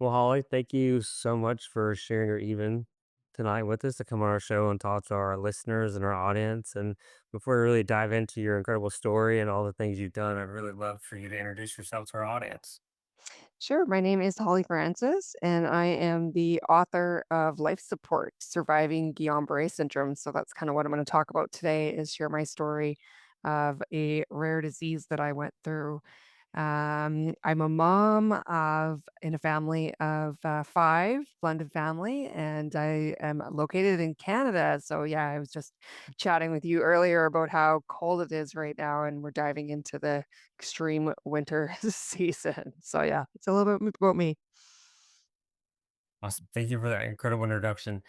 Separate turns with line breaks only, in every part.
Well, Holly, thank you so much for sharing your even tonight with us to come on our show and talk to our listeners and our audience. And before we really dive into your incredible story and all the things you've done, I'd really love for you to introduce yourself to our audience.
Sure. My name is Holly Francis, and I am the author of Life Support Surviving Guillain-Barre Syndrome. So that's kind of what I'm going to talk about today is share my story of a rare disease that I went through. I'm a mom of in a family of five, blended family, and I am located in Canada. So yeah, I was just chatting with you earlier about how cold it is right now, and we're diving into the extreme winter season. So yeah, it's a little bit about me.
Awesome. Thank you for that incredible introduction.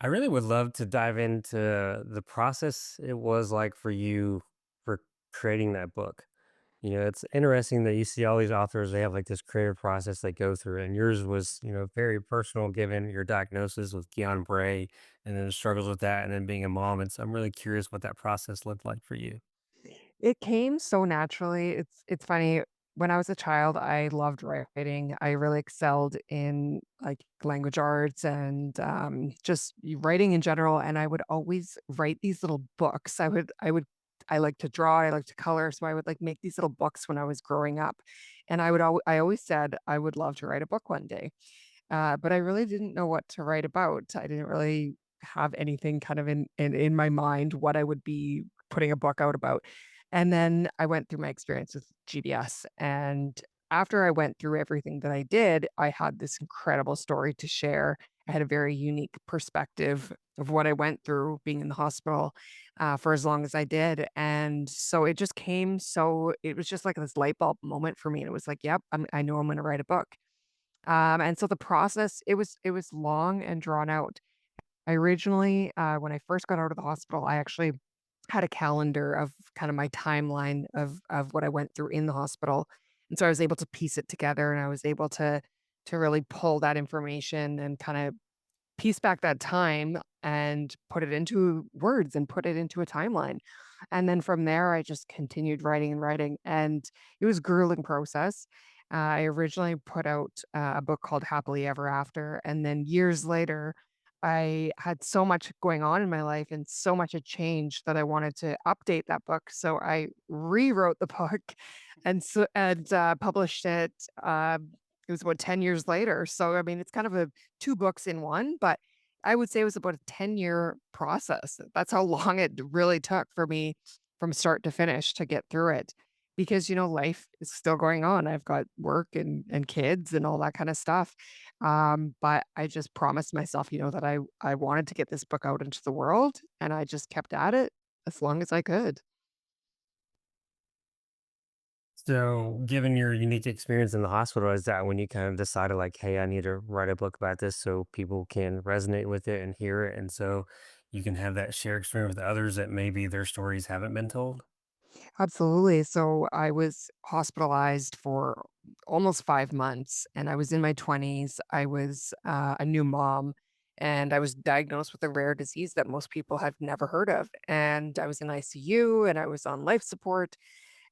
I really would love to dive into the process it was like for you for creating that book. It's interesting that you see all these authors, they have like this creative process they go through, and yours was, very personal given your diagnosis with Guillain-Barre and then the struggles with that and then being a mom. And so I'm really curious what that process looked like for you.
It came so naturally. It's funny. When I was a child, I loved writing. I really excelled in like language arts and just writing in general. And I would always write these little books. I like to draw. I like to color, so I would like make these little books when I was growing up. And I always said I would love to write a book one day, but I really didn't know what to write about. I didn't really have anything kind of in my mind what I would be putting a book out about. And then I went through my experience with GBS. And after I went through everything that I did, I had this incredible story to share. I had a very unique perspective of what I went through being in the hospital for as long as I did. And so it just came it was just like this light bulb moment for me. And it was like, yep, I know I'm going to write a book. And so the process, it was long and drawn out. I originally, when I first got out of the hospital, I actually had a calendar of kind of my timeline of what I went through in the hospital, and so I was able to piece it together, and I was able to really pull that information and kind of piece back that time and put it into words and put it into a timeline. And then from there, I just continued writing and writing, and it was a grueling process. I originally put out a book called Happily Ever After, and then years later, I had so much going on in my life and so much had changed that I wanted to update that book. So I rewrote the book and published it. It was about 10 years later. So I mean, it's kind of a two books in one, but I would say it was about a 10-year process. That's how long it really took for me from start to finish to get through it. Because, life is still going on. I've got work and kids and all that kind of stuff. But I just promised myself, that I wanted to get this book out into the world, and I just kept at it as long as I could.
So, given your unique experience in the hospital, is that when you kind of decided, like, hey, I need to write a book about this so people can resonate with it and hear it? And so you can have that shared experience with others that maybe their stories haven't been told?
Absolutely. So I was hospitalized for almost 5 months, and I was in my 20s. I was, a new mom, and I was diagnosed with a rare disease that most people have never heard of, and I was in ICU, and I was on life support,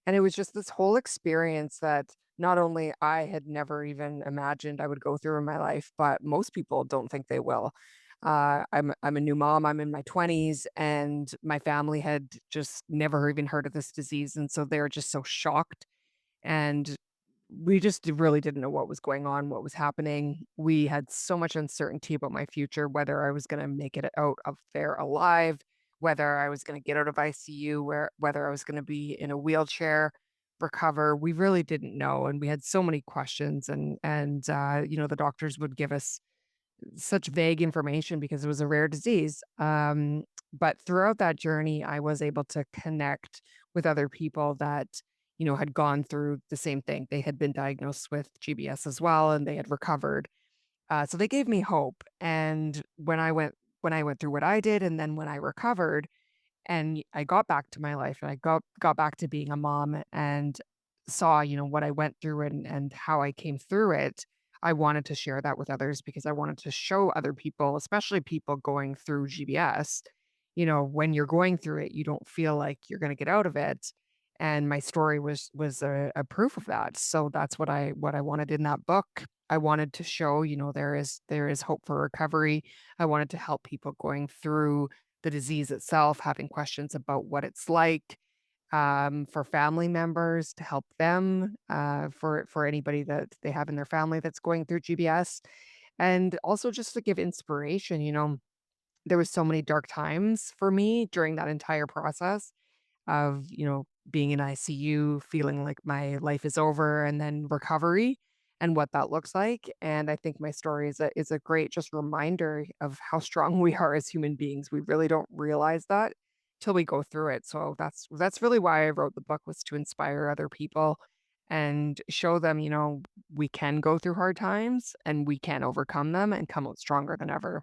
and it was just this whole experience that not only I had never even imagined I would go through in my life, but most people don't think they will. I'm a new mom. I'm in my 20s, and my family had just never even heard of this disease, and so they're just so shocked. And we just really didn't know what was going on, what was happening. We had so much uncertainty about my future, whether I was going to make it out of there alive, whether I was going to get out of ICU, whether I was going to be in a wheelchair, recover. We really didn't know, and we had so many questions. And the doctors would give us such vague information because it was a rare disease. But throughout that journey, I was able to connect with other people that, had gone through the same thing. They had been diagnosed with GBS as well, and they had recovered. So they gave me hope. And when I went through what I did, and then when I recovered, and I got back to my life, and I got back to being a mom, and saw, what I went through and how I came through it. I wanted to share that with others because I wanted to show other people, especially people going through GBS, when you're going through it, you don't feel like you're gonna get out of it. And my story was a proof of that. So that's what I wanted in that book. I wanted to show, there is hope for recovery. I wanted to help people going through the disease itself, having questions about what it's like, for family members to help them, for anybody that they have in their family that's going through GBS, and also just to give inspiration. There was so many dark times for me during that entire process of, being in ICU, feeling like my life is over, and then recovery and what that looks like. And I think my story is a great just reminder of how strong we are as human beings. We really don't realize that till we go through it. So that's really why I wrote the book, was to inspire other people and show them, we can go through hard times and we can overcome them and come out stronger than ever.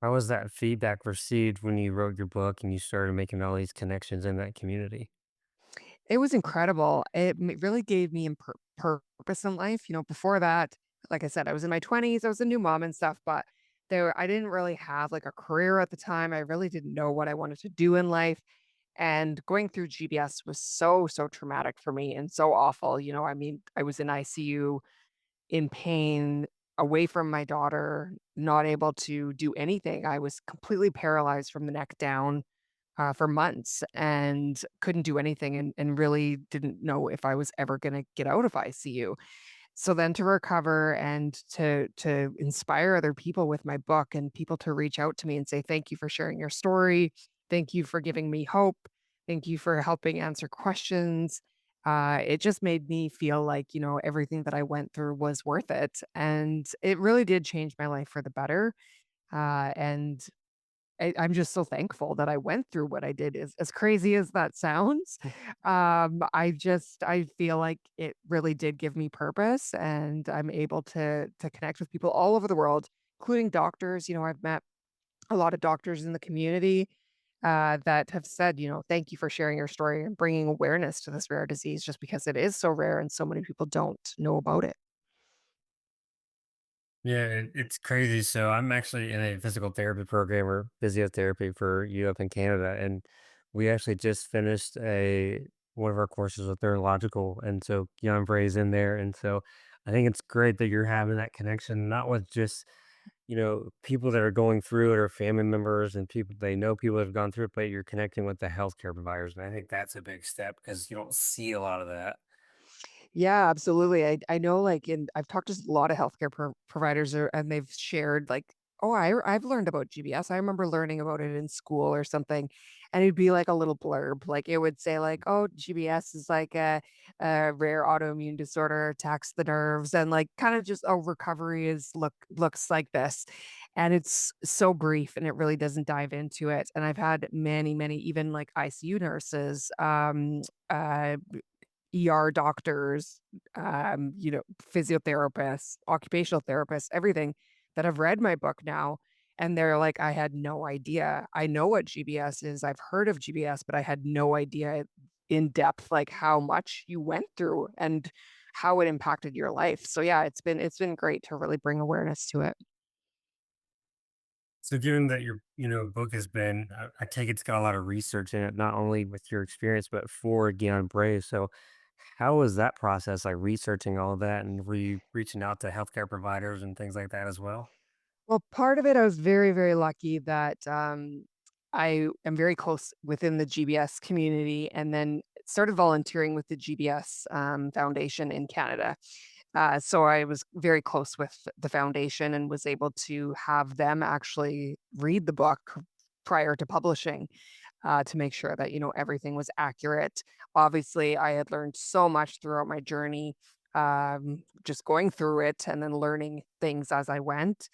How was that feedback received when you wrote your book and you started making all these connections in that community?
It was incredible. Really gave me purpose in life. Before that, like I said, I was in my 20s, I was a new mom and stuff, but I didn't really have like a career at the time. I really didn't know what I wanted to do in life. And going through GBS was so, so traumatic for me and so awful. I mean, I was in ICU in pain, away from my daughter, not able to do anything. I was completely paralyzed from the neck down, for months, and couldn't do anything, and really didn't know if I was ever going to get out of ICU. So then to recover and to inspire other people with my book, and people to reach out to me and say, "Thank you for sharing your story. Thank you for giving me hope. Thank you for helping answer questions." It just made me feel like, everything that I went through was worth it. And it really did change my life for the better. And I'm just so thankful that I went through what I did, as crazy as that sounds. I feel like it really did give me purpose, and I'm able to connect with people all over the world, including doctors. I've met a lot of doctors in the community, that have said, "Thank you for sharing your story and bringing awareness to this rare disease," just because it is so rare and so many people don't know about it.
Yeah, it's crazy. So I'm actually in a physical therapy program or physiotherapy for you up in Canada, and we actually just finished a one of our courses with neurological, and so Guillain-Barre is in there, and so I think it's great that you're having that connection, not with just people that are going through it or family members and people they know people that have gone through it, but you're connecting with the healthcare providers, and I think that's a big step because you don't see a lot of that.
Yeah, absolutely. I know, like, I've talked to a lot of healthcare providers, and they've shared like, "Oh, I've learned about GBS. I remember learning about it in school or something." And it'd be like a little blurb, like it would say like, "Oh, GBS is like a rare autoimmune disorder, attacks the nerves," and like kind of just, "Oh, recovery looks like this." And it's so brief, and it really doesn't dive into it. And I've had many, many, even like ICU nurses, uh doctors, physiotherapists, occupational therapists, everything, that have read my book now. And they're like, "I had no idea. I know what GBS is. I've heard of GBS, but I had no idea in depth, like how much you went through and how it impacted your life." So yeah, it's been great to really bring awareness to it.
So given that your, book has been, I take it's got a lot of research in it, not only with your experience, but for Guillain-Barre. So how was that process, like researching all of that? And were you reaching out to healthcare providers and things like that as well?
Well, part of it, I was very, very lucky that, I am very close within the GBS community, and then started volunteering with the GBS, Foundation in Canada. So I was very close with the foundation and was able to have them actually read the book prior to publishing, to make sure that, everything was accurate. Obviously, I had learned so much throughout my journey, just going through it and then learning things as I went.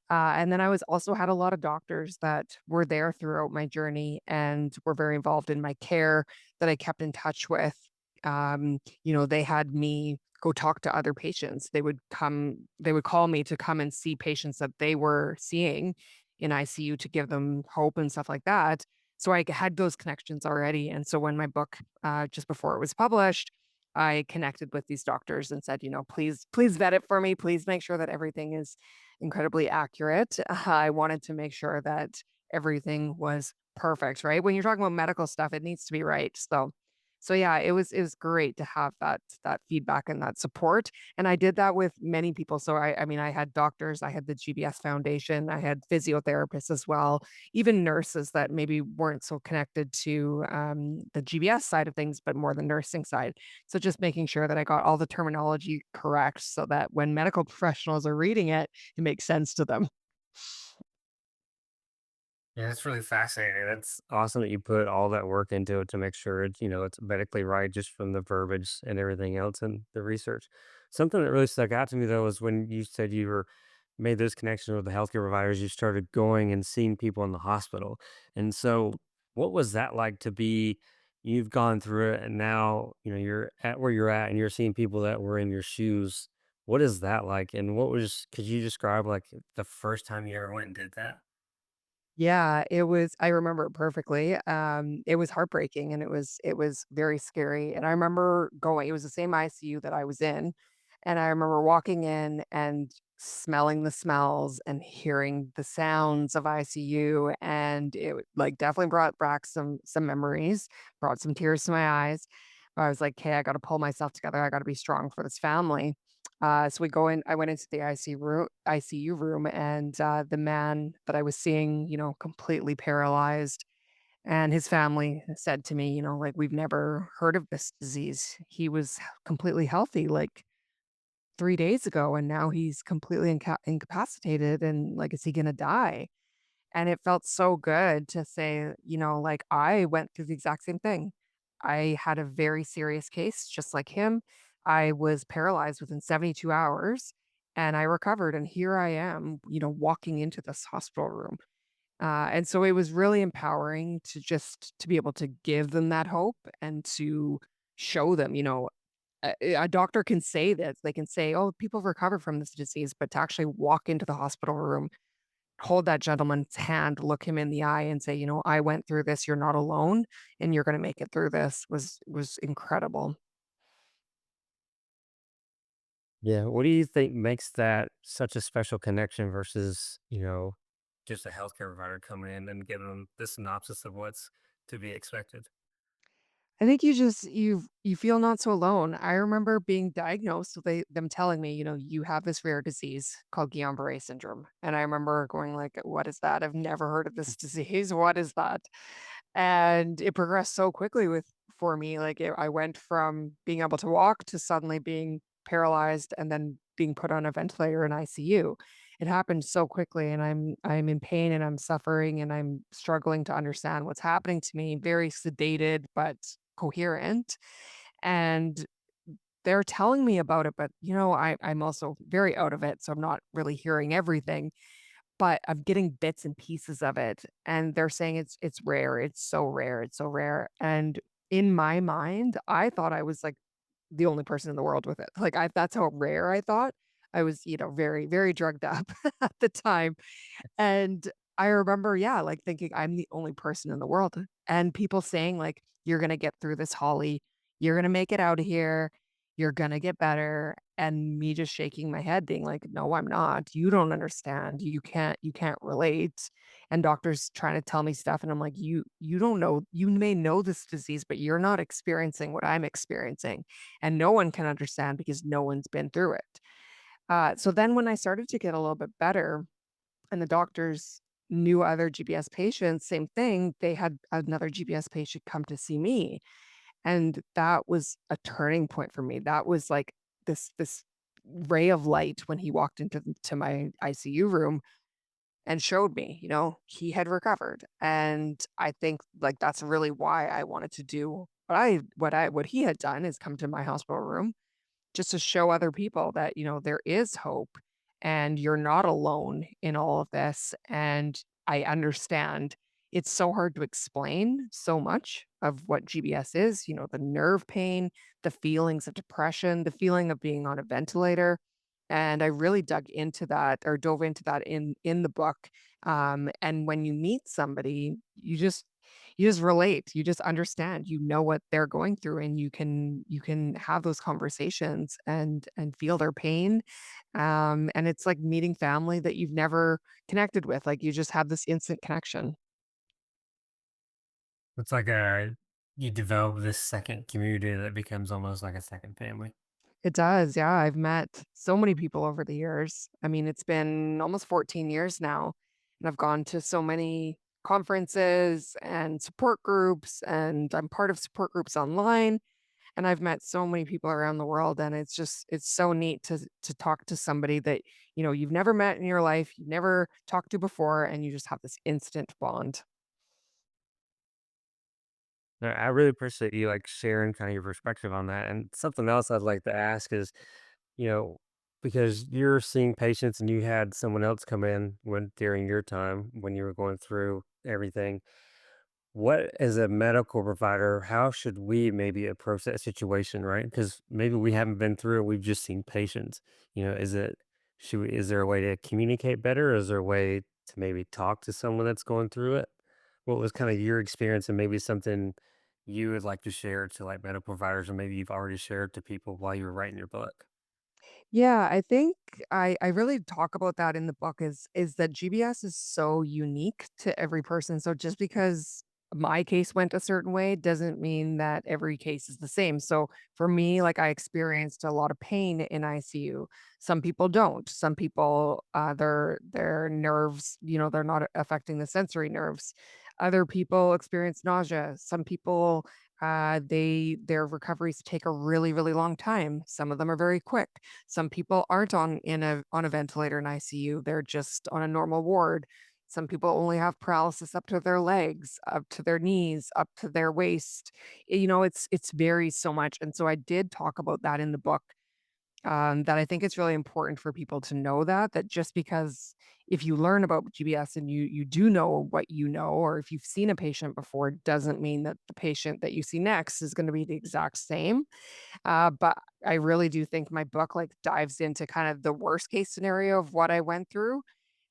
And then I was also had a lot of doctors that were there throughout my journey and were very involved in my care, that I kept in touch with. They had me go talk to other patients. They would call me to come and see patients that they were seeing in ICU, to give them hope and stuff like that. So I had those connections already. And so when my book, just before it was published, I connected with these doctors and said, please vet it for me. Please make sure that everything is incredibly accurate. I wanted to make sure that everything was perfect, right? When you're talking about medical stuff, it needs to be right. So So yeah, it was great to have that feedback and that support, and I did that with many people. So I mean, I had doctors, I had the GBS Foundation, I had physiotherapists as well, even nurses that maybe weren't so connected to, the GBS side of things, but more the nursing side. So just making sure that I got all the terminology correct so that when medical professionals are reading it, it makes sense to them.
Yeah, that's really fascinating. That's awesome that you put all that work into it to make sure it's, it's medically right just from the verbiage and everything else and the research. Something that really stuck out to me though was when you said you were made those connections with the healthcare providers, you started going and seeing people in the hospital. And so what was that like to be you've gone through it and now, you're at where you're at and you're seeing people that were in your shoes. What is that like? And could you describe like the first time you ever went and did that?
Yeah, I remember it perfectly. It was heartbreaking and it was very scary. And I remember going, it was the same ICU that I was in. And I remember walking in and smelling the smells and hearing the sounds of ICU. And like definitely brought back some memories, brought some tears to my eyes. I was like, "Okay, I gotta pull myself together. I gotta be strong for this family." So we go in I went into the ICU room, and, the man that I was seeing, completely paralyzed, and his family said to me, like, "We've never heard of this disease. He was completely healthy, like, 3 days ago, and now he's completely incapacitated, and, like, is he gonna die?" And it felt so good to say, like, I went through the exact same thing. I had a very serious case just like him. I was paralyzed within 72 hours and I recovered. And here I am, walking into this hospital room. And so it was really empowering to just to be able to give them that hope and to show them, a doctor can say this. They can say, oh, people have recovered from this disease, but to actually walk into the hospital room, hold that gentleman's hand, look him in the eye and say, "I went through this, you're not alone, and you're gonna make it through this," was incredible.
Yeah, what do you think makes that such a special connection versus, just a healthcare provider coming in and giving them the synopsis of what's to be expected?
I think you feel not so alone. I remember being diagnosed, so them telling me, "You have this rare disease called Guillain-Barre Syndrome," and I remember going like, "What is that? I've never heard of this disease. What is that?" And it progressed so quickly for me, like, I went from being able to walk to suddenly being paralyzed and then being put on a ventilator in ICU. It happened so quickly, and I'm in pain, and I'm suffering, and I'm struggling to understand what's happening to me, very sedated, but coherent, and they're telling me about it, but, I'm also very out of it, so I'm not really hearing everything, but I'm getting bits and pieces of it, and they're saying it's rare, it's so rare, it's so rare, and in my mind, I thought I was, like, the only person in the world with it. Like, that's how rare I thought. I was, very, very drugged up at the time, and I remember, yeah, like, thinking I'm the only person in the world, and people saying, like, "You're gonna get through this, Holly. You're gonna make it out of here. You're gonna get better," and me just shaking my head being like, "No, I'm not. You don't understand. You can't relate." And doctors trying to tell me stuff, and I'm like, "You don't know. You may know this disease, but you're not experiencing what I'm experiencing, and no one can understand because no one's been through it." So then when I started to get a little bit better and the doctors knew other GBS patients, same thing, they had another GBS patient come to see me, and that was a turning point for me. That was like this ray of light when he walked to my ICU room and showed me, he had recovered, and I think, like, that's really why I wanted to do what he had done is come to my hospital room just to show other people that, there is hope and you're not alone in all of this. And I understand it's so hard to explain so much of what GBS is, the nerve pain, the feelings of depression, the feeling of being on a ventilator. And I really dug into that or dove into that in the book. And when you meet somebody, you just relate, you just understand, you know what they're going through, and you can have those conversations and feel their pain, and it's like meeting family that you've never connected with, like, you just have this instant connection.
It's like a You develop this second community that becomes almost like a second family.
It does, yeah, I've met so many people over the years. I mean, it's been almost 14 years now, and I've gone to so many conferences and support groups, and I'm part of support groups online, and I've met so many people around the world, and it's so neat to talk to somebody that, you've never met in your life, you've never talked to before, and you just have this instant bond.
I really appreciate you like sharing kind of your perspective on that. And something else I'd like to ask is, you know, because you're seeing patients and you had someone else come in when during your time when you were going through everything. What, as a medical provider, how should we maybe approach that situation, right? Because maybe we haven't been through it, we've just seen patients. Is there a way to communicate better? Is there a way to maybe talk to someone that's going through it? What was kind of your experience and maybe something you would like to share to like medical providers, or maybe you've already shared to people while you were writing your book?
Yeah, I think I really talk about that in the book is that GBS is so unique to every person. So just because my case went a certain way doesn't mean that every case is the same. So for me, like I experienced a lot of pain in ICU. Some people don't. Some people their nerves, they're not affecting the sensory nerves. Other people experience nausea. Some people their recoveries take a really, really long time. Some of them are very quick. Some people aren't on a ventilator in ICU, they're just on a normal ward. Some people only have paralysis up to their legs, up to their knees, up to their waist. It's varies so much, and so I did talk about that in the book, that I think it's really important for people to know that just because if you learn about GBS and you do know what you know, or if you've seen a patient before, doesn't mean that the patient that you see next is gonna be the exact same. But I really do think my book, like, dives into kind of the worst case scenario of what I went through,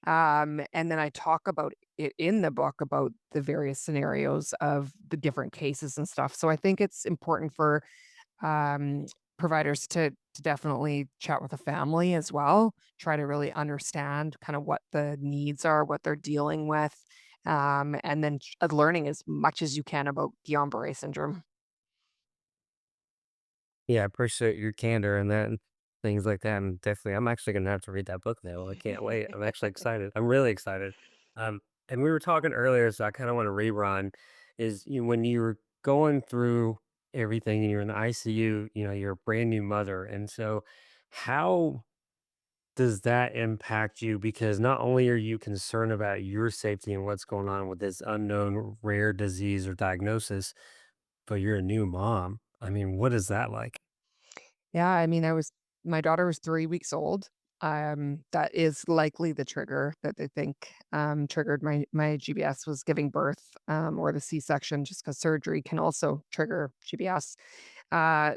and then I talk about it in the book about the various scenarios of the different cases and stuff. So I think it's important for, um, providers to definitely chat with the family as well, try to really understand kinda what the needs are, what they're dealing with, and then learning as much as you can about Guillain-Barre syndrome.
Yeah, I appreciate your candor and that and things like that. And definitely, I'm actually gonna have to read that book now. I can't wait. I'm actually excited. I'm really excited. Um, and we were talking earlier, so I kind of want to rerun. When you were going through everything and you're in the ICU, you're a brand new mother, and so how does that impact you? Because not only are you concerned about your safety and what's going on with this unknown rare disease or diagnosis, but you're a new mom. I mean, what is that like?
Yeah, I mean, my daughter was 3 weeks old. That is likely the trigger that they think, triggered my GBS was giving birth, or the C-section, just because surgery can also trigger GBS.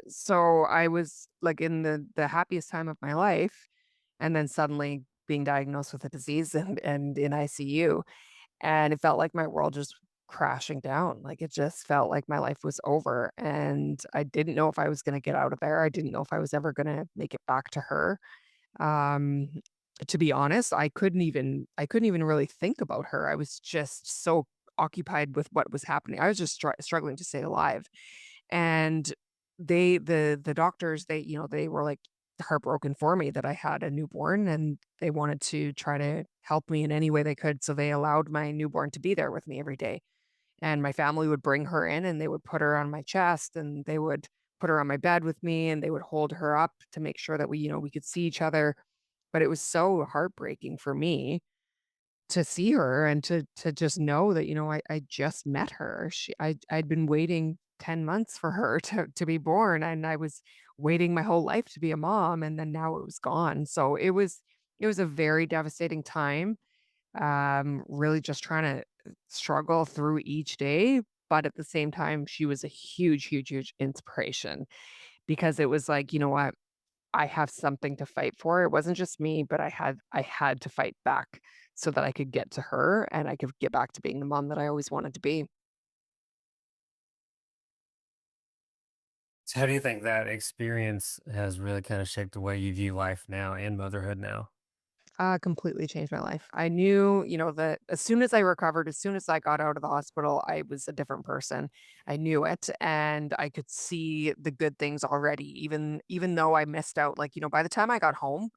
So I was, like, in the happiest time of my life, and then suddenly being diagnosed with a disease and in ICU, and it felt like my world just crashing down. Like, it just felt like my life was over, and I didn't know if I was gonna get out of there. I didn't know if I was ever gonna make it back to her. Um, to be honest, I couldn't even really think about her. I was just so occupied with what was happening. I was just struggling to stay alive. And the doctors, they were, like, heartbroken for me that I had a newborn, and they wanted to try to help me in any way they could, so they allowed my newborn to be there with me every day. And my family would bring her in, and they would put her on my chest, and they would put her on my bed with me, and they would hold her up to make sure that we could see each other. But it was so heartbreaking for me to see her and to just know that, I just met her. I'd been waiting 10 months for her to be born, and I was waiting my whole life to be a mom, and then now it was gone. So it was a very devastating time. Really just trying to struggle through each day, but at the same time, she was a huge, huge, huge inspiration because it was like, "You know what? I have something to fight for." It wasn't just me, but I had to fight back so that I could get to her and I could get back to being the mom that I always wanted to be.
So how do you think that experience has really kind of shaped the way you view life now and motherhood now?
Completely changed my life. I knew, that as soon as I recovered, as soon as I got out of the hospital, I was a different person. I knew it, and I could see the good things already, even though I missed out. Like, by the time I got home,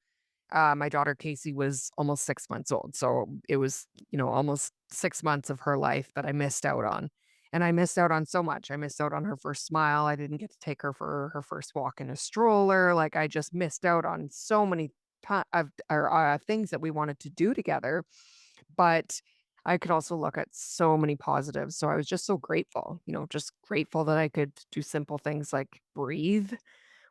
my daughter Casey was almost 6 months old. So it was, almost 6 months of her life that I missed out on. And I missed out on so much. I missed out on her first smile. I didn't get to take her for her first walk in a stroller. Like, I just missed out on so many things that we wanted to do together. But I could also look at so many positives. So I was just so grateful, just grateful that I could do simple things like breathe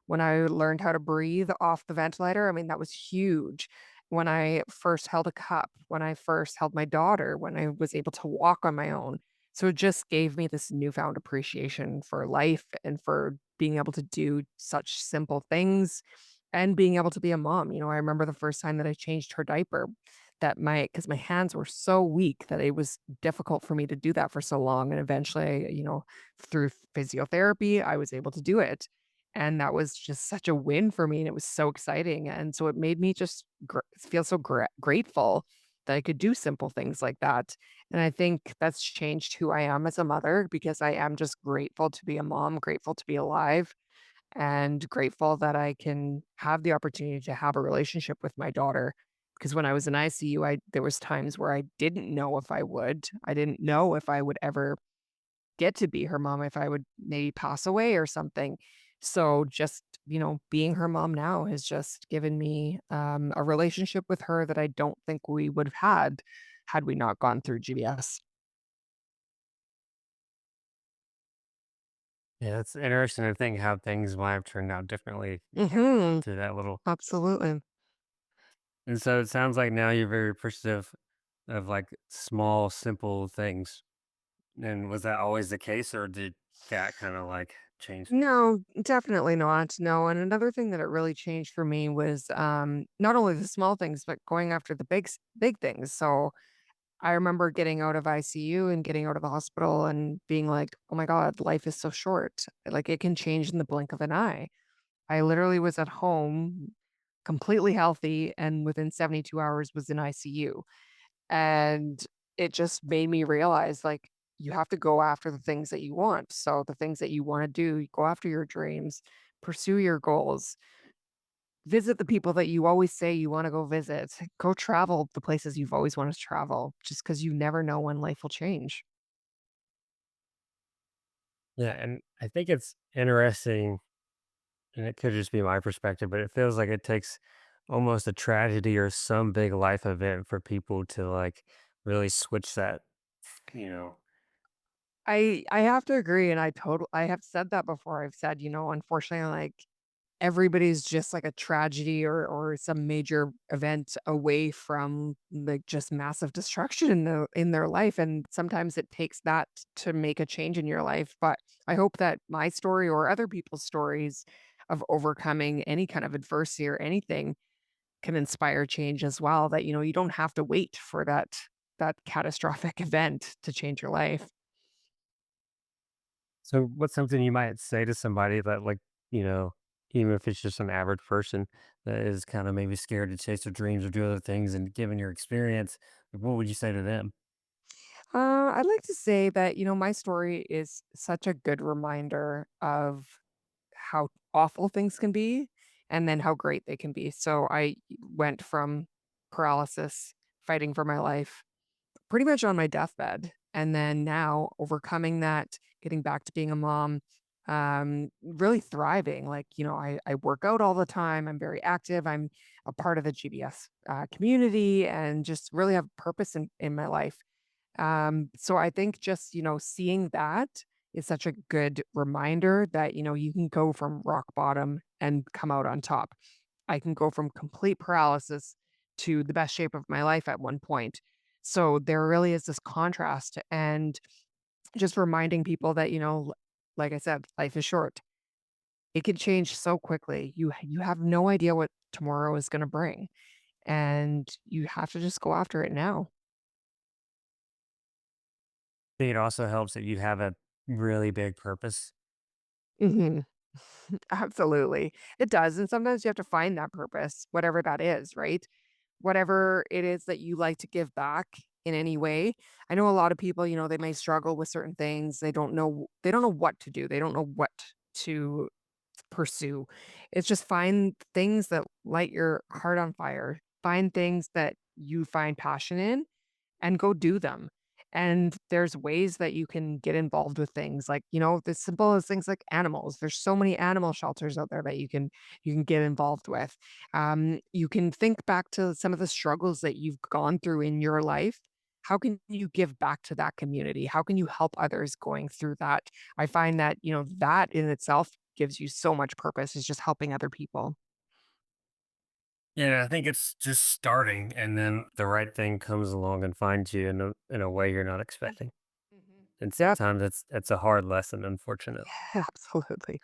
when I learned how to breathe off the ventilator. I mean, that was huge. When I first held a cup, when I first held my daughter, when I was able to walk on my own. So it just gave me this newfound appreciation for life and for being able to do such simple things and being able to be a mom. I remember the first time that I changed her diaper, because my hands were so weak that it was difficult for me to do that for so long. And eventually, through physiotherapy, I was able to do it. And that was just such a win for me, and it was so exciting, and so it made me just feel so grateful that I could do simple things like that, and I think that's changed who I am as a mother because I am just grateful to be a mom, grateful to be alive, and grateful that I can have the opportunity to have a relationship with my daughter, because when I was in ICU, I there was times where I didn't know if I would. I didn't know if I would ever get to be her mom, if I would maybe pass away or something. So just, being her mom now has just given me, a relationship with her that I don't think we would have had we not gone through GBS.
Yeah, it's interesting to think how things might have turned out differently
Mhm.
to that little.
Absolutely.
And so it sounds like now you're very appreciative of like small, simple things. And was that always the case, or did that kind of like change?
No, definitely not. No, and another thing that it really changed for me was, not only the small things, but going after the big things. So I remember getting out of ICU and getting out of the hospital and being like, "Oh my god, life is so short." Like, it can change in the blink of an eye. I literally was at home, completely healthy, and within 72 hours was in ICU. And it just made me realize, like, you have to go after the things that you want. So the things that you wanna do, you go after your dreams, pursue your goals, visit the people that you always say you wanna go visit, go travel the places you've always wanted to travel, just because you never know when life will change.
Yeah. And I think it's interesting, and it could just be my perspective, but it feels like it takes almost a tragedy or some big life event for people to like really switch that, you know.
I have to agree, and I have said that before. I've said, unfortunately, like, everybody's just like a tragedy or some major event away from, like, just massive destruction in their life, and sometimes it takes that to make a change in your life, but I hope that my story or other people's stories of overcoming any kind of adversity or anything can inspire change as well, that, you don't have to wait for that catastrophic event to change your life.
So what's something you might say to somebody that like, you know, even if it's just an average person that is kind of maybe scared to chase their dreams or do other things, and given your experience, what would you say to them?
I'd like to say that, my story is such a good reminder of how awful things can be and then how great they can be. So I went from paralysis, fighting for my life, pretty much on my deathbed. And then now overcoming that, getting back to being a mom, really thriving. Like, I work out all the time. I'm very active. I'm a part of the GBS community and just really have purpose in my life. So I think just, seeing that is such a good reminder that, you can go from rock bottom and come out on top. I can go from complete paralysis to the best shape of my life at one point. So there really is this contrast and just reminding people that, like I said, life is short. It can change so quickly. You have no idea what tomorrow is going to bring and you have to just go after it now.
I think it also helps that you have a really big purpose.
Mhm. Absolutely. It does, and sometimes you have to find that purpose, whatever that is, right? whatever it is that you like to give back in any way. I know a lot of people, they may struggle with certain things. They don't know what to do. They don't know what to pursue. It's just find things that light your heart on fire. Find things that you find passion in and go do them. And there's ways that you can get involved with things like, as simple as things like animals. There's so many animal shelters out there that you can get involved with. You can think back to some of the struggles that you've gone through in your life. How can you give back to that community? How can you help others going through that? I find that, that in itself gives you so much purpose is just helping other people.
Yeah, I think it's just starting, and then the right thing comes along and finds you in a way you're not expecting.
Mhm.
And
Yep.
sometimes it's a hard lesson, unfortunately.
Absolutely.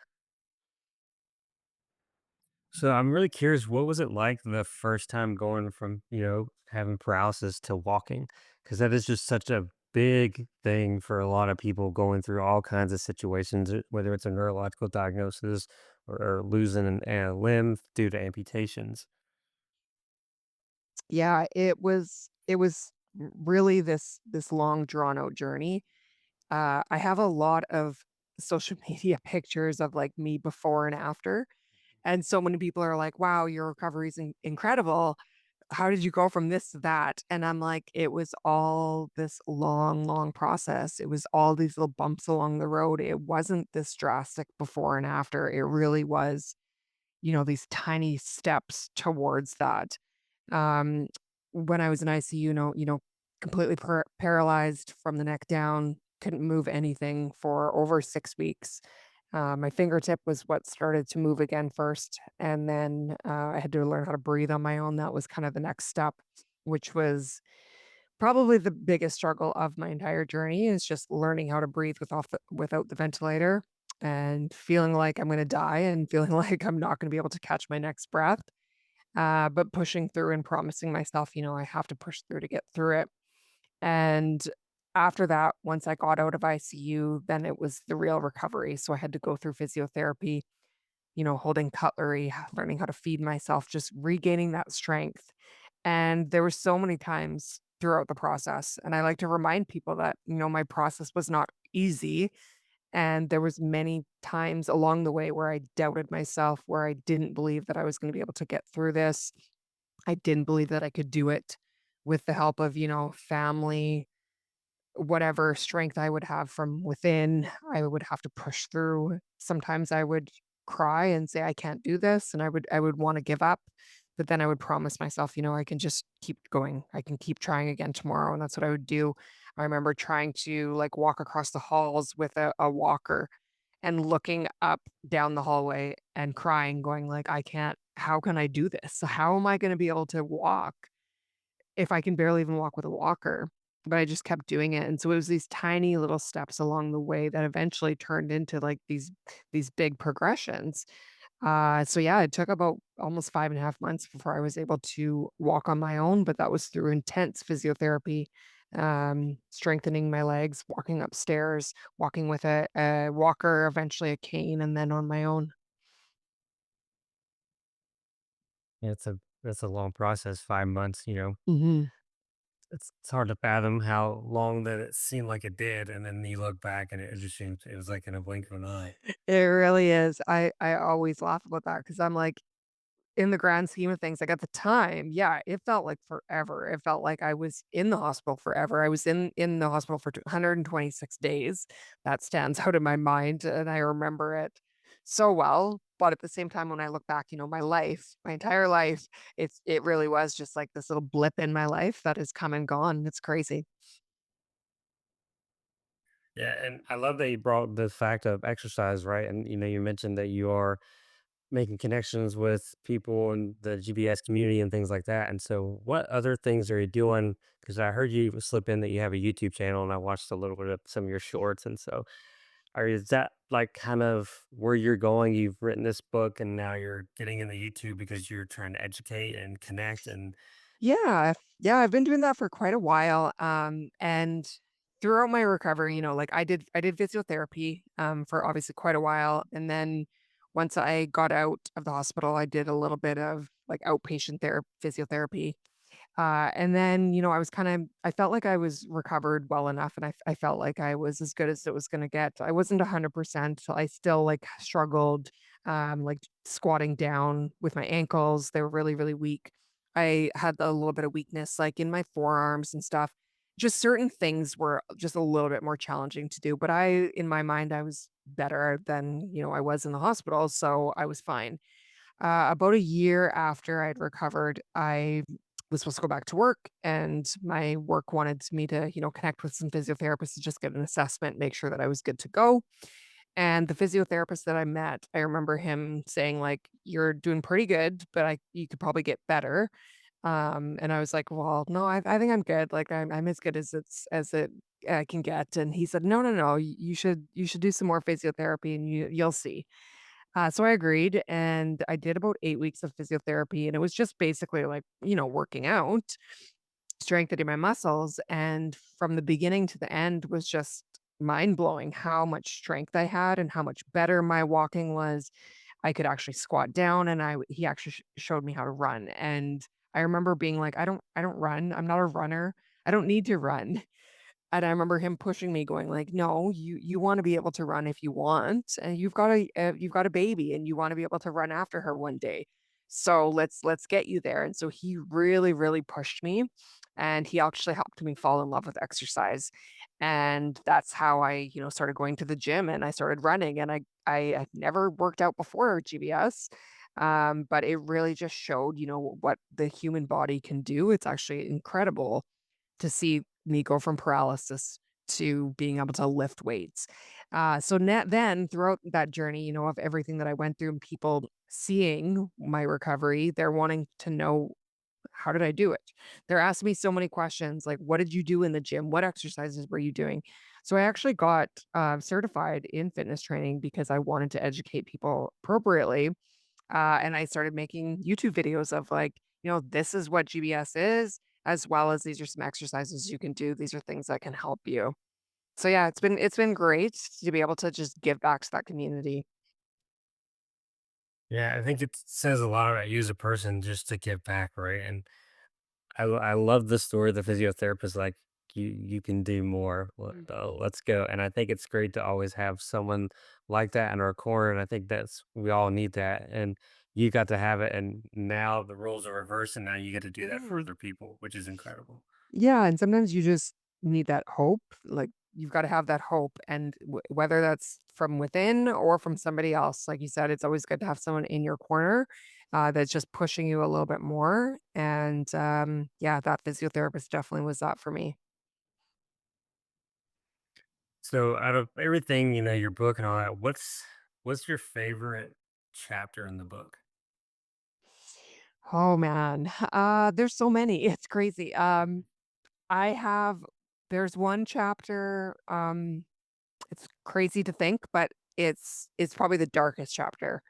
So I'm really curious, what was it like the first time going from, having paralysis to walking? Because that is just such a big thing for a lot of people going through all kinds of situations, whether it's a neurological diagnosis or losing a limb due to amputations.
Yeah, it was really this long drawn out journey. I have a lot of social media pictures of like me before and after. And so many people are like, wow, your recovery is incredible. How did you go from this to that? And I'm like, it was all this long, long process. It was all these little bumps along the road. It wasn't this drastic before and after. It really was, these tiny steps towards that. Um, when I was in ICU, completely paralyzed from the neck down, couldn't move anything for over 6 weeks. My fingertip was what started to move again first, and then, I had to learn how to breathe on my own. That was kind of the next step, which was probably the biggest struggle of my entire journey is just learning how to breathe without the ventilator and feeling like I'm gonna die and feeling like I'm not gonna be able to catch my next breath, but pushing through and promising myself, I have to push through to get through it. And after that, once I got out of ICU, then it was the real recovery. So I had to go through physiotherapy, holding cutlery, learning how to feed myself, just regaining that strength. And there were so many times throughout the process. And I like to remind people that, my process was not easy. And there was many times along the way where I doubted myself, where I didn't believe that I was going to be able to get through this. I didn't believe that I could do it with the help of, family, whatever strength I would have from within, I would have to push through. Sometimes I would cry and say, I can't do this. And I would want to give up. But then I would promise myself, I can just keep going. I can keep trying again tomorrow. And that's what I would do. I remember trying to like walk across the halls with a walker and looking up down the hallway and crying, going like, I can't, how can I do this? How am I going to be able to walk if I can barely even walk with a walker? But I just kept doing it, and so it was these tiny little steps along the way that eventually turned into, like, these big progressions. So yeah, it took about almost 5.5 months before I was able to walk on my own, but that was through intense physiotherapy, strengthening my legs, walking upstairs, walking with a walker, eventually a cane, and then on my own.
Yeah, it's a long process, 5 months.
Mhm.
It's hard to fathom how long that it seemed like it did, and then you look back and it just seems it was like in a blink of an eye.
It really is. I always laugh about that because 'cause I'm like, in the grand scheme of things, like, at the time, yeah, it felt like forever. It felt like I was in the hospital forever. I was in the hospital for 126 days. That stands out in my mind, and I remember it so well, but at the same time, when I look back, my life, my entire life, it really was just like this little blip in my life that has come and gone. It's crazy.
Yeah, and I love that you brought the fact of exercise, right? And you mentioned that you are making connections with people in the GBS community and things like that. And so, what other things are you doing? Because I heard you slip in that you have a YouTube channel, and I watched a little bit of some of your shorts. And so, is that like kind of where you're going? You've written this book, and now you're getting into YouTube because you're trying to educate and connect. And
Yeah, yeah, I've been doing that for quite a while, and throughout my recovery, like I did physiotherapy, for obviously quite a while, and then once I got out of the hospital, I did a little bit of like outpatient physiotherapy, And then, I was I felt like I was recovered well enough and I felt like I was as good as it was going to get. I wasn't 100%. I still like struggled, like squatting down with my ankles. They were really, really weak. I had a little bit of weakness like in my forearms and stuff. Just certain things were just a little bit more challenging to do. But in my mind, I was better than, I was in the hospital. So I was fine. About a year after I'd recovered, I was supposed to go back to work, and my work wanted me to, connect with some physiotherapists to just get an assessment, make sure that I was good to go. And the physiotherapist that I met, I remember him saying, like, "You're doing pretty good, but you could probably get better." And I was like, "Well, no, I think I'm good. Like, I'm as good as it can get." And he said, "No, no, no. You should do some more physiotherapy, and you'll see." So I agreed, and I did about 8 weeks of physiotherapy, and it was just basically like, working out, strengthening my muscles, and from the beginning to the end was just mind-blowing how much strength I had and how much better my walking was. I could actually squat down, and he actually showed me how to run, and I remember being like, "I don't run. I'm not a runner. I don't need to run." And I remember him pushing me going like, "No, you wanna be able to run if you want, and you've got a baby, and you wanna be able to run after her one day. So let's get you there." And so he really, really pushed me, and he actually helped me fall in love with exercise. And that's how I, started going to the gym, and I started running, and I had never worked out before GBS, but it really just showed, what the human body can do. It's actually incredible to see me go from paralysis to being able to lift weights. Then throughout that journey, of everything that I went through and people seeing my recovery, they're wanting to know, how did I do it? They're asking me so many questions like, what did you do in the gym? What exercises were you doing? So I actually got certified in fitness training because I wanted to educate people appropriately, and I started making YouTube videos of like, this is what GBS is, as well as these are some exercises you can do. These are things that can help you. So yeah, it's been great to be able to just give back to that community.
Yeah, I think it says a lot about you as a person just to give back, right? And I love the story. The physiotherapist like you can do more.
Mm.
Let's go. And I think it's great to always have someone like that in our corner. And I think that's we all need that. And you got to have it. And now the roles are reversed, and now you get to do that for
Mhm.
other people, which is incredible.
Yeah, and sometimes you just need that hope. Like you've got to have that hope, and whether that's from within or from somebody else, like you said, it's always good to have someone in your corner that's just pushing you a little bit more. And yeah, that physiotherapist definitely was that for me.
So out of everything, your book and all that, what's your favorite chapter in the book?
Oh man, there's so many. It's crazy. I have there's one chapter. It's crazy to think, but it's probably the darkest chapter.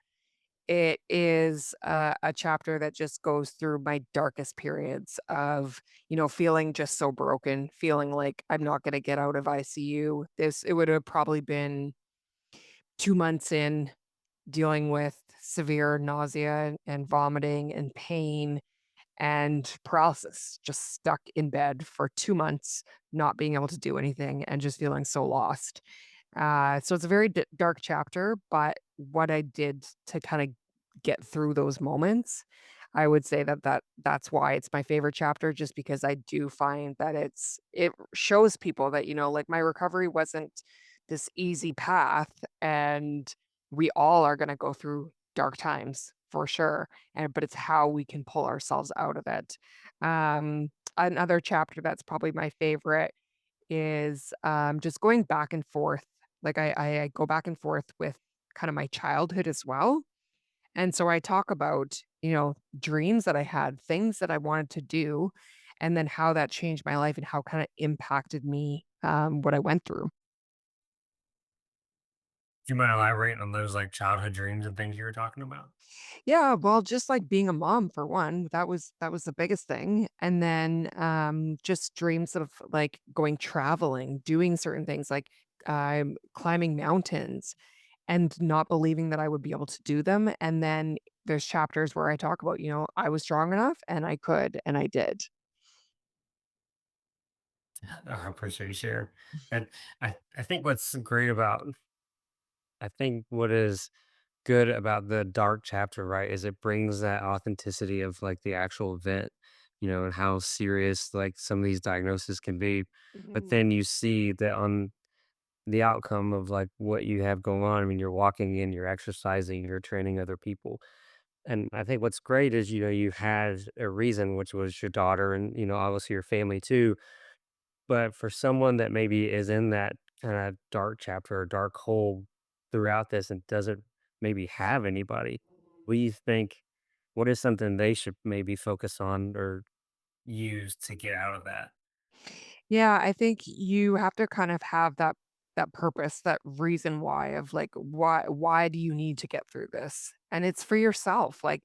It is a chapter that just goes through my darkest periods of, feeling just so broken, feeling like I'm not going to get out of ICU. It would have probably been 2 months in, dealing with severe nausea and vomiting and pain and paralysis, just stuck in bed for 2 months, not being able to do anything and just feeling so lost. So it's a very dark chapter, but what I did to kind of get through those moments, I would say that's why it's my favorite chapter, just because I do find that it shows people that, like my recovery wasn't this easy path, and we all are going to go through dark times for sure. But it's how we can pull ourselves out of it. Another chapter that's probably my favorite is, just going back and forth. Like, I go back and forth with kinda my childhood as well, and so I talk about, dreams that I had, things that I wanted to do, and then how that changed my life and how kinda impacted me, what I went through.
Do you mind elaborating on those like childhood dreams and things you were talking about?
Yeah, well, just like being a mom for one, that was the biggest thing. And then just dreams of like going traveling, doing certain things like climbing mountains and not believing that I would be able to do them. And then there's chapters where I talk about, I was strong enough and I could and I did.
I appreciate you sharing. And I think what's great about I think what is good about the dark chapter, right, is it brings that authenticity of like the actual event, and how serious like some of these diagnoses can be. But
Mhm.
then you see that on the outcome of like what you have going on. I mean, you're walking in, you're exercising, you're training other people. And I think what's great is, you had a reason, which was your daughter and, obviously your family too. But for someone that maybe is in that kind of dark chapter or dark hole throughout this and doesn't maybe have anybody, what do you think? What is something they should maybe focus on or use to get out of that?
Yeah, I think you have to kind of have that purpose, that reason why of like why do you need to get through this? And it's for yourself. Like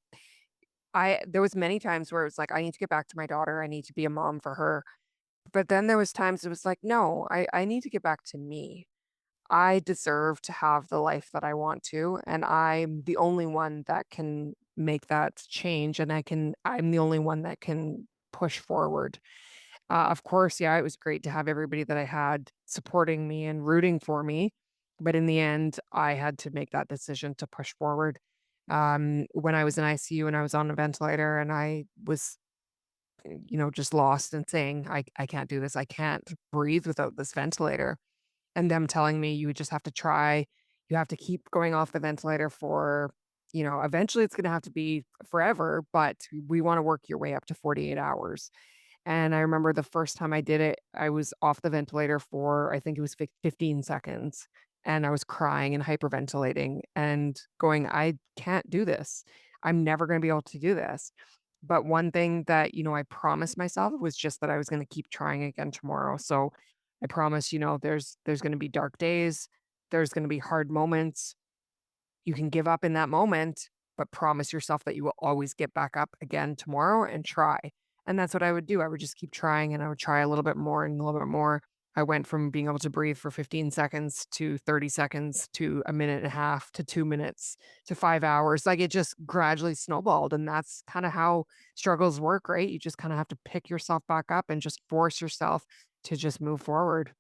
I there was many times where it was like I need to get back to my daughter, I need to be a mom for her. But then there was times it was like, no, I need to get back to me. I deserve to have the life that I want to, and I'm the only one that can make that change and I'm the only one that can push forward. Of course, yeah, it was great to have everybody that I had supporting me and rooting for me, but in the end, I had to make that decision to push forward. When I was in ICU and I was on a ventilator and I was, just lost and saying, I can't do this. I can't breathe without this ventilator. And them telling me you just have to try, you have to keep going off the ventilator for, eventually it's going to have to be forever, but we want to work your way up to 48 hours. And I remember the first time I did it, I was off the ventilator for, I think it was 15 seconds. And I was crying and hyperventilating and going, I can't do this. I'm never going to be able to do this. But one thing that, I promised myself was just that I was going to keep trying again tomorrow. So I promise, there's going to be dark days, there's going to be hard moments, you can give up in that moment, but promise yourself that you will always get back up again tomorrow and try. And that's what I would do. I would just keep trying and I would try a little bit more and a little bit more. I went from being able to breathe for 15 seconds to 30 seconds to a minute and a half to 2 minutes to 5 hours. Like it just gradually snowballed. And that's kind of how struggles work, right? You just kind of have to pick yourself back up and just force yourself to just move forward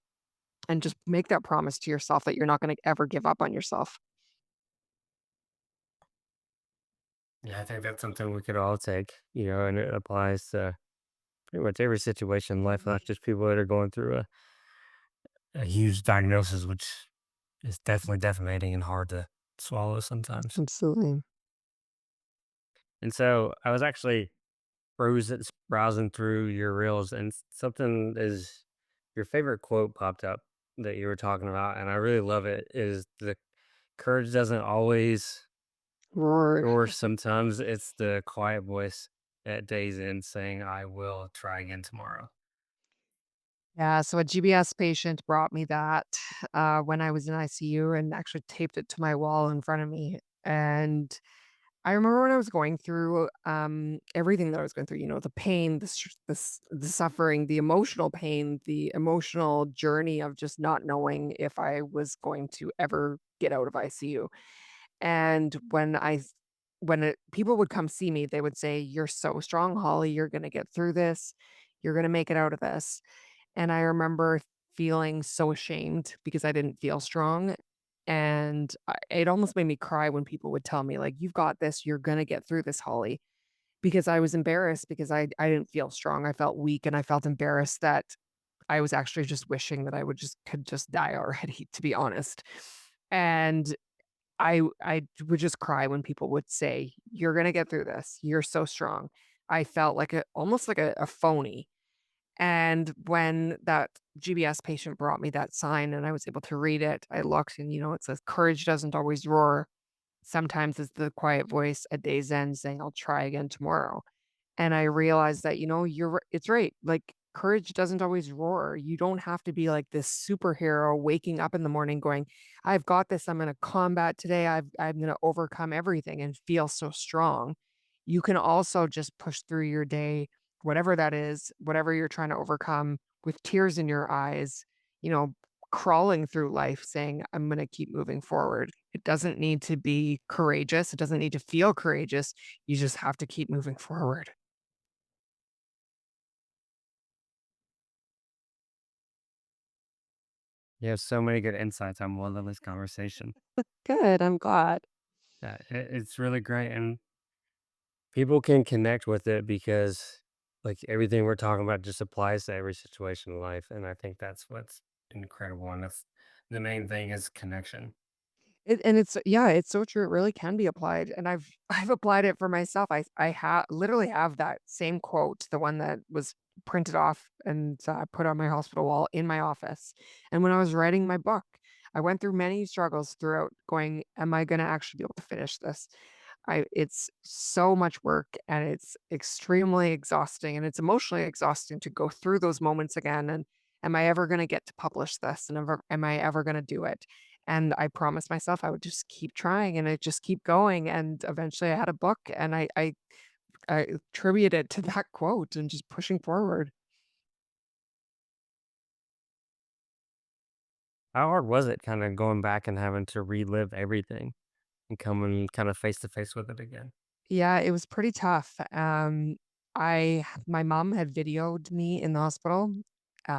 and just make that promise to yourself that you're not going to ever give up on yourself.
Yeah, I think that's something we could all take, and it applies to pretty much every situation in life, not just people that are going through a huge diagnosis, which is definitely devastating and hard to swallow sometimes.
Absolutely.
And so I was actually browsing through your reels, and something is your favorite quote popped up that you were talking about, and I really love it. Is the courage doesn't always
Roar.
roar, sometimes it's the quiet voice at day's end saying, I will try again tomorrow.
Yeah, so a GBS patient brought me that, when I was in ICU and actually taped it to my wall in front of me, and I remember when I was going through, everything that I was going through, the pain, the suffering, the emotional pain, the emotional journey of just not knowing if I was going to ever get out of ICU. And people would come see me, they would say, "You're so strong, Holly. You're gonna get through this. You're gonna make it out of this." And I remember feeling so ashamed because I didn't feel strong. And it almost made me cry when people would tell me, like, "You've got this. You're gonna get through this, Holly." Because I was embarrassed because I didn't feel strong. I felt weak and I felt embarrassed that I was actually just wishing that I could just die already, to be honest. And I would just cry when people would say, "You're gonna get through this. You're so strong." I felt like almost like a phony. And when that GBS patient brought me that sign and I was able to read it, I looked and, it says, "Courage doesn't always roar. Sometimes it's the quiet voice at day's end saying, 'I'll try again tomorrow.'" And I realized that, it's right. Like courage doesn't always roar. You don't have to be like this superhero waking up in the morning going, "I've got this. I'm going to combat today. I'm going to overcome everything and feel so strong." You can also just push through your day, whatever that is, whatever you're trying to overcome with tears in your eyes, you know, crawling through life saying, "I'm going to keep moving forward." It doesn't need to be courageous. It doesn't need to feel courageous. You just have to keep moving forward.
You have so many good insights. I'm loving this conversation.
Good, I'm glad.
Yeah, it's really great, and people can connect with it because, like, everything we're talking about just applies to every situation in life, and I think that's what's incredible, and that's the main thing is connection.
And it's yeah, it's so true, it really can be applied, and I've applied it for myself. I literally have that same quote, the one that was printed off and, put on my hospital wall in my office, and when I was writing my book, I went through many struggles throughout going, "Am I gonna actually be able to finish this?" I It's so much work, and it's extremely exhausting, and it's emotionally exhausting to go through those moments again, and am I ever gonna get to publish this, and am I ever gonna do it? And I promised myself I would just keep trying, and I just keep going, and eventually I had a book, and I attribute it to that quote and just pushing forward.
How hard was it kinda going back and having to relive everything and coming kinda face to face with it again?
Yeah, it was pretty tough. My mom had videoed me in the hospital,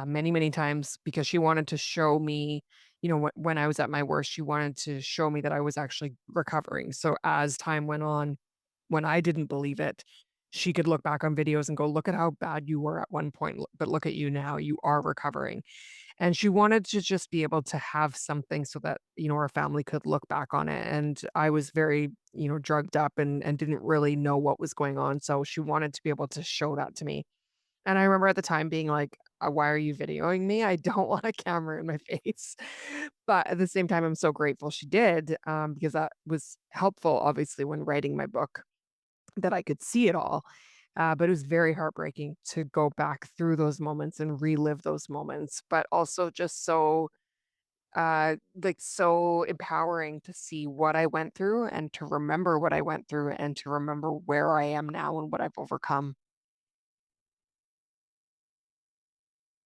many, many times because she wanted to show me, when I was at my worst, she wanted to show me that I was actually recovering. So as time went on, when I didn't believe it, she could look back on videos and go, "Look at how bad you were at one point, but look at you now. You are recovering." And she wanted to just be able to have something so that, our family could look back on it, and I was very, drugged up and didn't really know what was going on, so she wanted to be able to show that to me. And I remember at the time being like, "Why are you videoing me? I don't want a camera in my face." But at the same time, I'm so grateful she did, because that was helpful, obviously, when writing my book, that I could see it all. But it was very heartbreaking to go back through those moments and relive those moments, but also just so, so empowering to see what I went through and to remember what I went through and to remember where I am now and what I've overcome.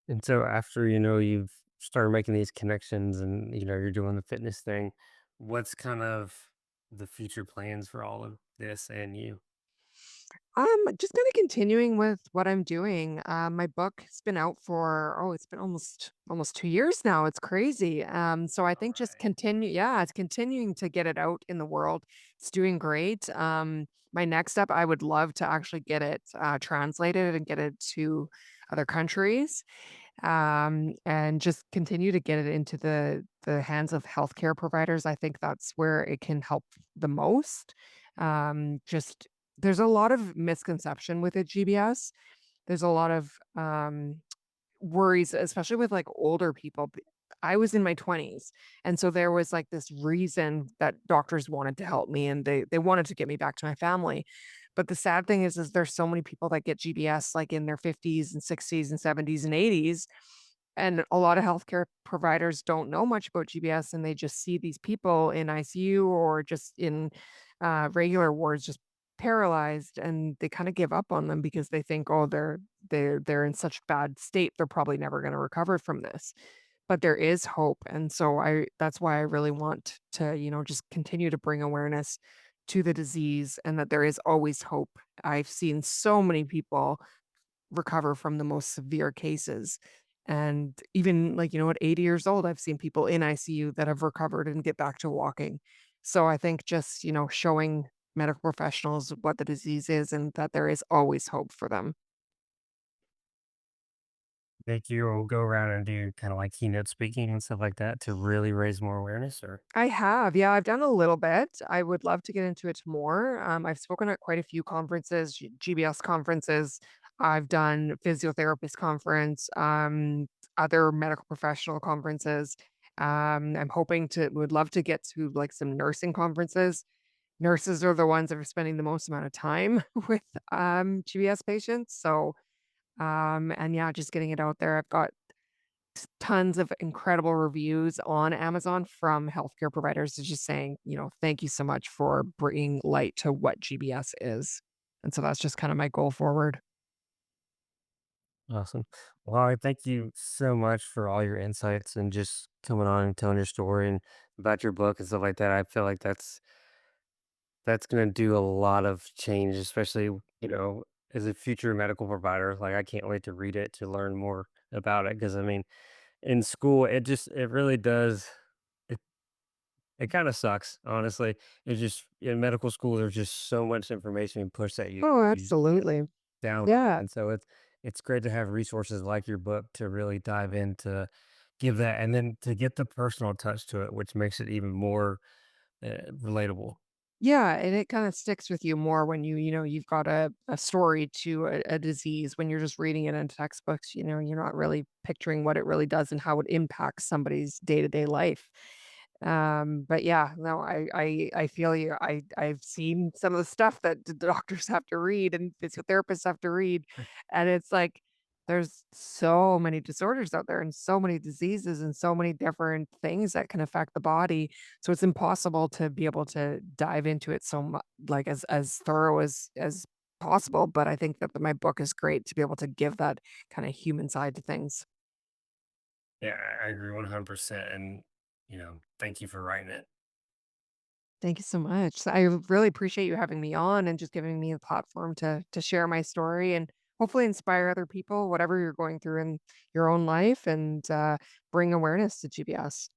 And so after, you've started making these connections and, you're doing the fitness thing, what's kind of the future plans for all of this and you?
Just kinda continuing with what I'm doing. My book has been out for, it's been almost 2 years now, it's crazy. So I
All
think just
right.
it's continuing to get it out in the world. It's doing great. My next step, I would love to actually get it, translated and get it to other countries, and just continue to get it into the hands of healthcare providers. I think that's where it can help the most. Just there's a lot of misconception with it, GBS. There's a lot of worries, especially with like older people. I was in my 20s, and so there was like this reason that doctors wanted to help me, and they wanted to get me back to my family. But the sad thing is there's so many people that get GBS like in their 50s and 60s and 70s and 80s. And a lot of healthcare providers don't know much about GBS, and they just see these people in ICU or just in regular wards, just paralyzed, and they kind of give up on them because they think, oh, they're in such bad state, they're probably never going to recover from this. But there is hope, and so I that's why I really want to, just continue to bring awareness to the disease and that there is always hope. I've seen so many people recover from the most severe cases. And even like, at 80 years old, I've seen people in ICU that have recovered and get back to walking. So I think just, showing medical professionals what the disease is and that there is always hope for them.
Think you'll go around and do kind of like keynote speaking and stuff like that to really raise more awareness or
I have, yeah, I've done a little bit. I would love to get into it more. I've spoken at quite a few conferences, GBS conferences. I've done physiotherapist conference, other medical professional conferences. I'm hoping to would love to get to like some nursing conferences. Nurses are the ones that are spending the most amount of time with GBS patients. So, and yeah, just getting it out there. I've got tons of incredible reviews on Amazon from healthcare providers just saying, "Thank you so much for bringing light to what GBS is." And so that's just kind of my goal forward.
awesome. Well, I thank you so much for all your insights and just coming on and telling your story and about your book and stuff like that. I feel like that's gonna do a lot of change, especially, as a future medical provider. Like I can't wait to read it to learn more about it. Because I mean, in school, it really does. It it kind of sucks, honestly. It's just in medical school, there's just so much information and push that
Oh,
you just get
absolutely.
down,
Yeah.
and so it's great to have resources like your book to really dive into, give that, and then to get the personal touch to it, which makes it even more relatable.
Yeah, and it kinda sticks with you more when you've got a story to a disease. When you're just reading it in textbooks, you're not really picturing what it really does and how it impacts somebody's day-to-day life. But yeah, no, I feel you. I've seen some of the stuff that the doctors have to read and physiotherapists have to read, and it's like, there's so many disorders out there and so many diseases and so many different things that can affect the body, so it's impossible to be able to dive into it so much, like, as thorough as possible, but I think that my book is great to be able to give that kinda human side to things.
Yeah, I agree 100%. And, thank you for writing it.
Thank you so much. So I really appreciate you having me on and just giving me a platform to share my story and hopefully inspire other people, whatever you're going through in your own life, and bring awareness to GBS.